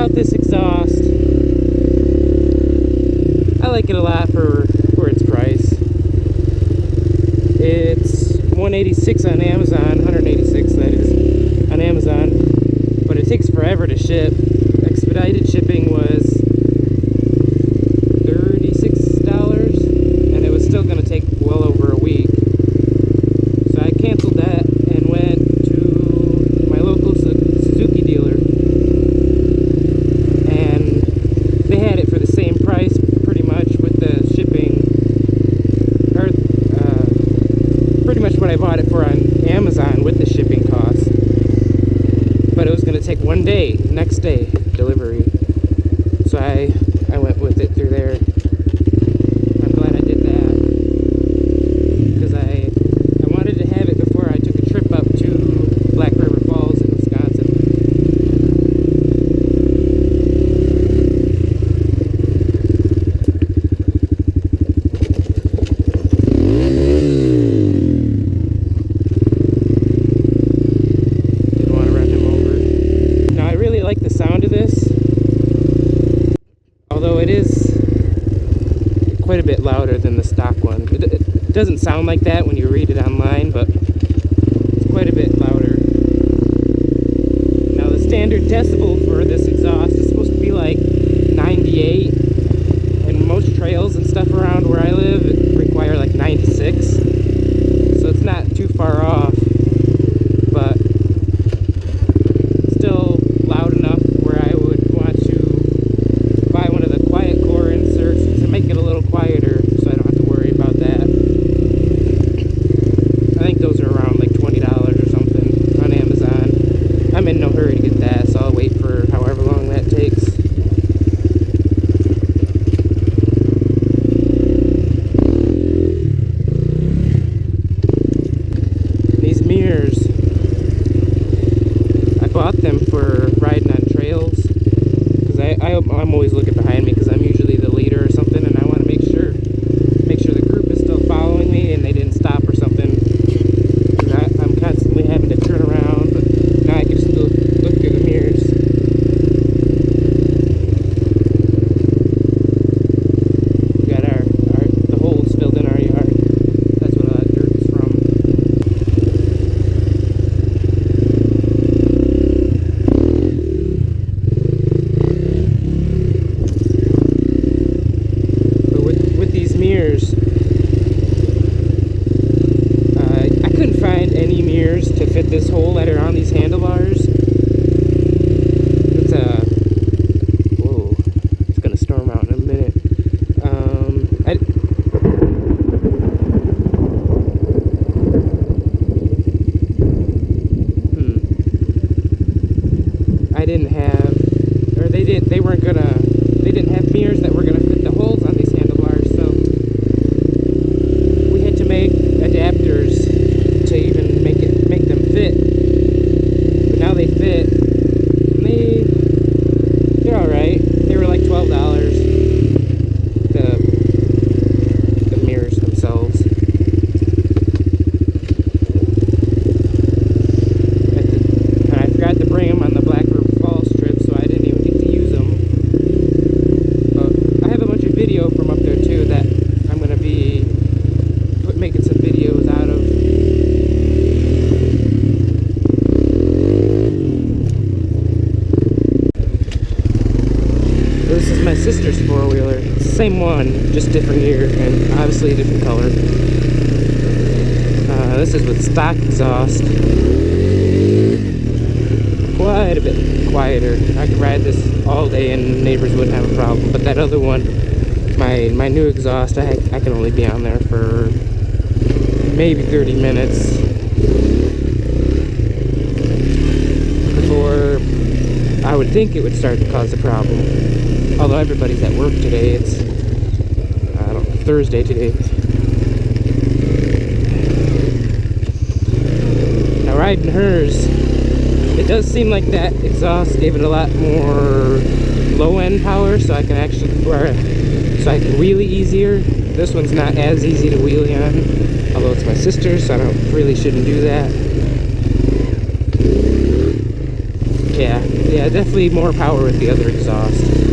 about this exhaust. I like it a lot for its price. It's $186 on Amazon, $186 that is, on Amazon, but it takes forever to ship. Expedited shipping was $36, and it was still going to take well over a week. So I canceled that and went to my local Suzuki dealer, and they had it for the same price pretty much with the shipping, or pretty much what I bought it for on Amazon with the shipping cost. But it was going to take one day, next day delivery. So I went with it through there. I'm glad I did that, because I wanted to have it before I took a trip up to Black River Falls in Wisconsin. Didn't want to run him over. Now I really like the sound of this, although it is quite a bit louder than the stock one. It doesn't sound like that when you read it online, but it's quite a bit louder. Now the standard decibel for this exhaust is supposed to be like 98, and most trails and stuff around where I live require like 96, so it's not too far off, but still loud enough where I would want to buy one of the quiet core inserts to make it a little quieter, so I don't have to worry about that. I think those are around like $20 or something on Amazon. I'm in no hurry to get that, so I'll wait for however long that takes. These mirrors, I bought them for riding on trails, because I'm always looking behind me, because I'm usually the leader or something, and I want to make sure the group is still following me and they didn't stop or something. I'm constantly having to turn around, but now I can just look through the mirrors. We got the holes filled in our yard. That's what all that dirt is from. But with these mirrors, I couldn't find any mirrors to fit this hole that are on these handlebars. Whoa, it's gonna storm out in a minute. I didn't have, or they didn't have mirrors that were gonna fit the holes on these handlebars, so we had to make adapters to even make them fit. But now they fit, and they're alright. They were like $12, the mirrors themselves. And I forgot to bring them on the Black River Falls trip, so I didn't even get to use them. But I have a bunch of video from up there too that I'm going to be making some videos out of. This is my sister's four-wheeler. It's the same one, just different year and obviously a different color. This is with stock exhaust. Quite a bit quieter. I could ride this all day and neighbors wouldn't have a problem. But that other one, my new exhaust, I can only be on there for maybe 30 minutes before I would think it would start to cause a problem. Although everybody's at work today, it's Thursday today. Now riding hers, it does seem like that exhaust gave it a lot more low-end power, so I can wheelie easier. This one's not as easy to wheelie on, although it's my sister's, so I shouldn't do that. Yeah. Yeah, definitely more power with the other exhaust.